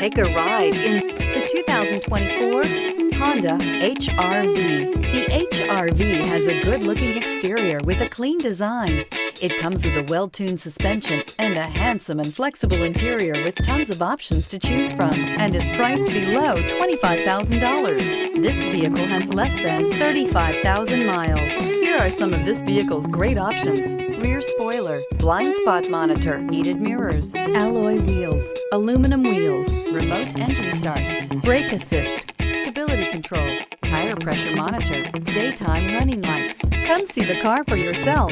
Take a ride in the 2024 Honda HR-V. The HR-V has a good-looking exterior with a clean design. It comes with a well-tuned suspension and a handsome and flexible interior with tons of options to choose from and is priced below $25,000. This vehicle has less than 35,000 miles. Here are some of this vehicle's great options: rear spoiler, blind spot monitor, heated mirrors, alloy wheels, aluminum wheels, remote engine start, brake assist, stability control, tire pressure monitor, daytime running lights. Come see the car for yourself.